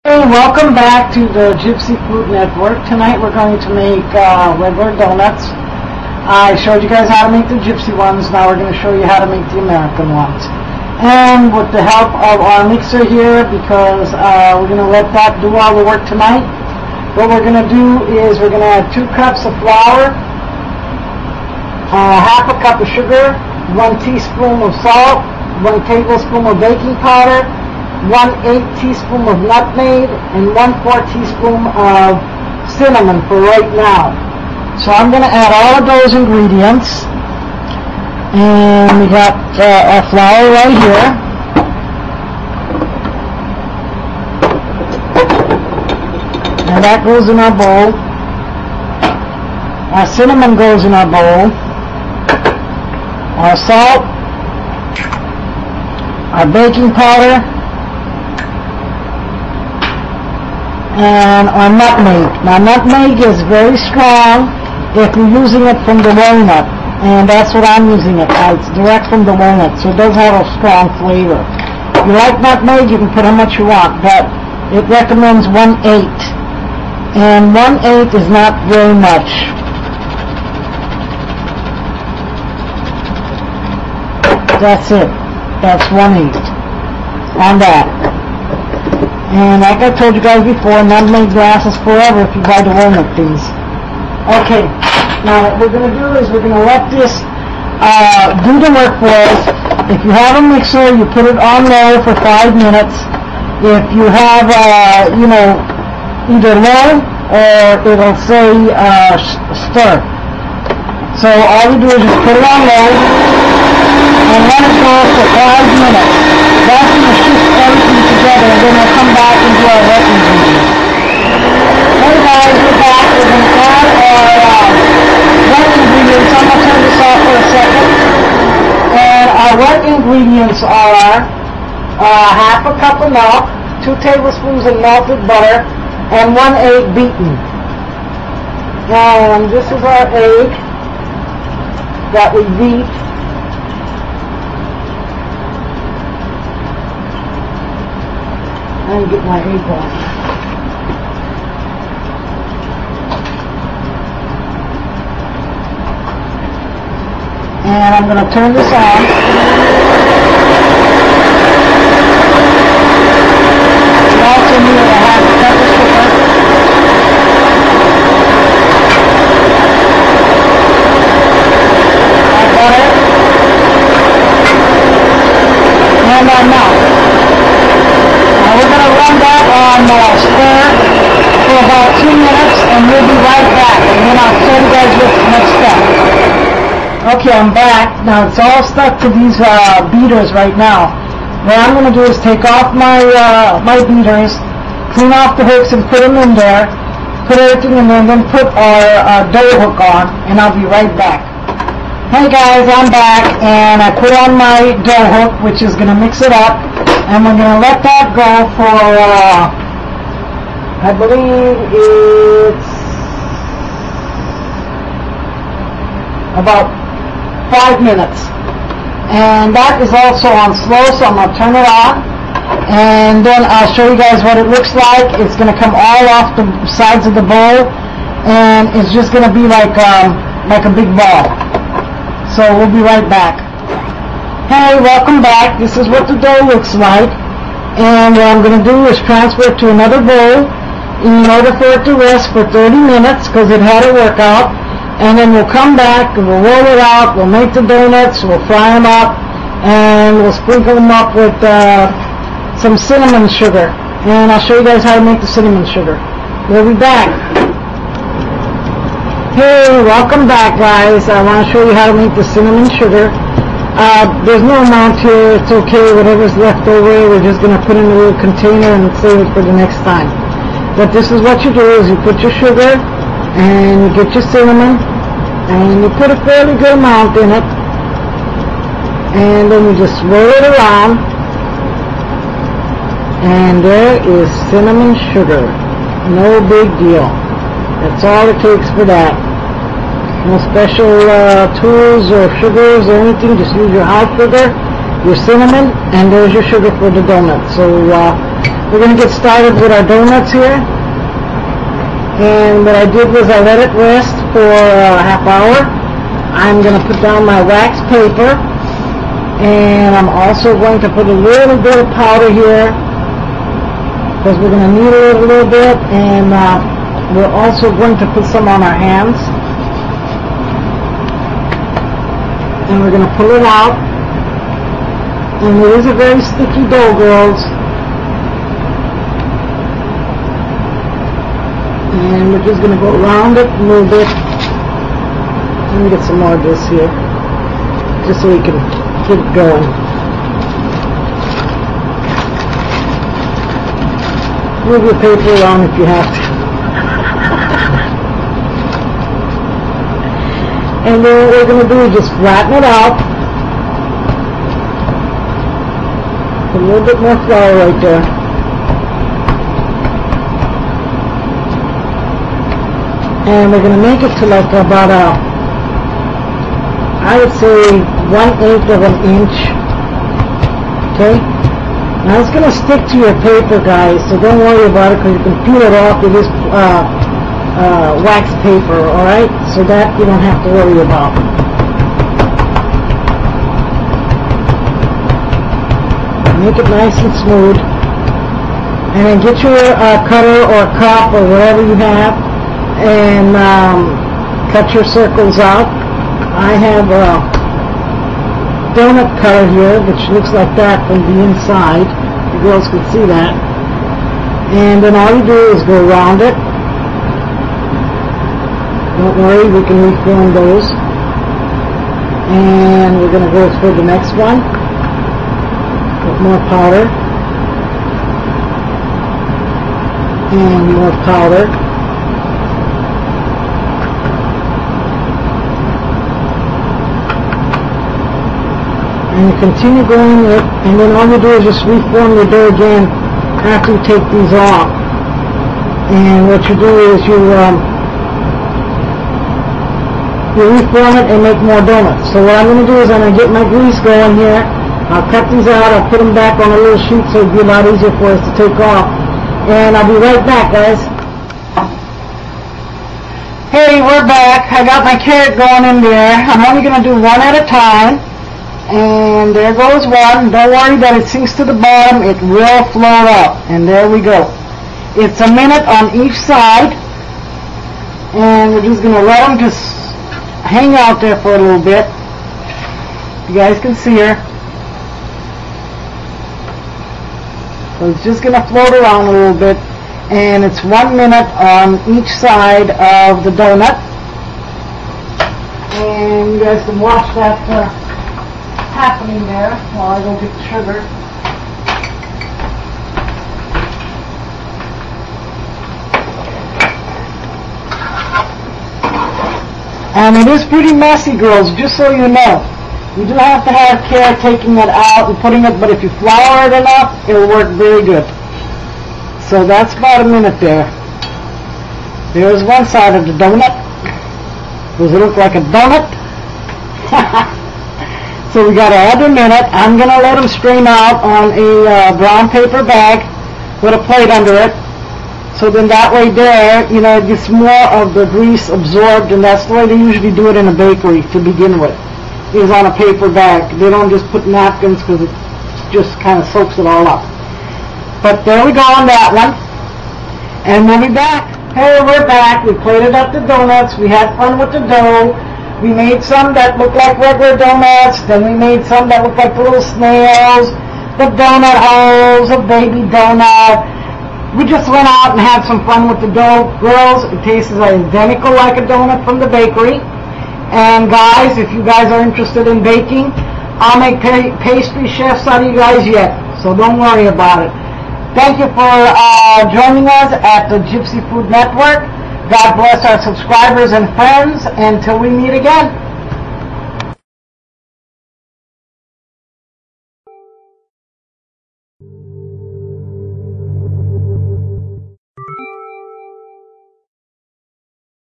Hey, welcome back to the Gypsy Food Network. Tonight we're going to make regular donuts. I showed you guys how to make the Gypsy ones. Now we're going to show you how to make the American ones. And with the help of our mixer here, because we're going to let that do all the work tonight, what we're going to do is we're going to add 2 cups of flour, half a cup of sugar, 1 teaspoon of salt, 1 tablespoon of baking powder, 1/8 teaspoon of nutmeg, and 1/4 teaspoon of cinnamon for right now. So I'm going to add all of those ingredients. And we got our flour right here. And that goes in our bowl. Our cinnamon goes in our bowl. Our salt. Our baking powder. And our nutmeg. Now nutmeg is very strong if you're using it from the walnut, and that's what I'm using it. It's direct from the walnut, so it does have a strong flavor. If you like nutmeg, you can put how much you want, but it recommends 1/8, and 1/8 is not very much. That's it. That's 1/8 on that. And like I told you guys before, nutmeg lasts forever if you buy the walnut things. Okay, now what we're going to do is we're going to let this do the work for us. If you have a mixer, you put it on low for 5 minutes. If you have, either low or it'll say stir. So all you do is just put it on low and let it go for 5 minutes. That's going to shift everything together, and then we'll come back and do our wet ingredients. Hey guys, we're back. We're going to add our wet ingredients. I'm going to turn this off for a second. And our wet ingredients are half a cup of milk, 2 tablespoons of melted butter, and 1 egg beaten. And this is our egg that we beat. And get my egg on. And I'm going to turn this on. We also need a half a cup of sugar. Our butter. And our milk. We're going to run that on stir for about 2 minutes, and we'll be right back, and then I'll show you guys what's the next step. Okay, I'm back. Now it's all stuck to these beaters right now. What I'm going to do is take off my beaters, clean off the hooks and put them in there, put everything in there, and then put our dough hook on, and I'll be right back. Hey guys, I'm back, and I put on my dough hook, which is going to mix it up. And we're going to let that go for, I believe it's about 5 minutes. And that is also on slow, so I'm going to turn it on. And then I'll show you guys what it looks like. It's going to come all off the sides of the bowl, and it's just going to be like a big ball. So we'll be right back. Hey, welcome back. This is what the dough looks like. And what I'm going to do is transfer it to another bowl in order for it to rest for 30 minutes because it had a workout. And then we'll come back and we'll roll it out. We'll make the donuts. We'll fry them up. And we'll sprinkle them up with some cinnamon sugar. And I'll show you guys how to make the cinnamon sugar. We'll be back. Hey, welcome back, guys. I want to show you how to make the cinnamon sugar. There's no amount here, it's okay, whatever's left over, we're just going to put in a little container and save it for the next time. But this is what you do, is you put your sugar, and you get your cinnamon, and you put a fairly good amount in it, and then you just swirl it around, and there is cinnamon sugar. No big deal. That's all it takes for that. No special tools or sugars or anything, just use your house sugar, your cinnamon, and there's your sugar for the donut. So we're going to get started with our donuts here. And what I did was I let it rest for a half hour. I'm going to put down my wax paper, and I'm also going to put a little bit of powder here because we're going to knead it a little bit, and we're also going to put some on our hands. And we're going to pull it out. And it is a very sticky dough, girls. And we're just going to go around it a little bit. Let me get some more of this here, just so we can get it going. Move your paper around if you have to. And then what we're going to do is just flatten it out. Put a little bit more flour right there. And we're going to make it to like about I would say 1/8 of an inch. Okay? Now it's going to stick to your paper, guys, so don't worry about it because you can peel it off with this wax paper, alright? So that you don't have to worry about. Make it nice and smooth. And then get your cutter or cup or whatever you have and cut your circles out. I have a donut cutter here which looks like that from the inside. The girls can see that. And then all you do is go around it. Don't worry, we can reform those. And we're going to go for the next one. Put more powder. And more powder. And you continue going with it, and then all you do is just reform your dough again after you take these off. And what you do is you reform it and make more donuts. So what I'm going to do is I'm going to get my grease going here. I'll cut these out, I'll put them back on a little sheet so it'll be a lot easier for us to take off. And I'll be right back, guys. Hey, we're back. I got my carrot going in there. I'm only going to do one at a time. And there goes one. Don't worry that it sinks to the bottom. It will float up. And there we go. It's a minute on each side. And we're just going to let them just hang out there for a little bit. You guys can see her. So it's just going to float around a little bit. And it's 1 minute on each side of the donut. And you guys can watch that happening there while I go get the sugar. And it is pretty messy, girls, just so you know. You do have to have care taking it out and putting it, but if you flour it enough, it will work very good. So that's about a minute there. There's one side of the donut. Does it look like a donut? So we got another minute. I'm going to let them strain out on a brown paper bag with a plate under it. So then that way there, you know, it gets more of the grease absorbed, and that's the way they usually do it in a bakery to begin with, is on a paper bag. They don't just put napkins because it just kind of soaks it all up. But there we go on that one. And we'll be back. Hey, we're back. We plated up the donuts. We had fun with the dough. We made some that looked like regular donuts. Then we made some that looked like the little snails, the donut holes, a baby donut. We just went out and had some fun with the dough. Girls, it tastes identical like a donut from the bakery. And guys, if you guys are interested in baking, I'll make pastry chefs out of you guys yet. So don't worry about it. Thank you for joining us at the Gypsy Food Network. God bless our subscribers and friends. Until we meet again.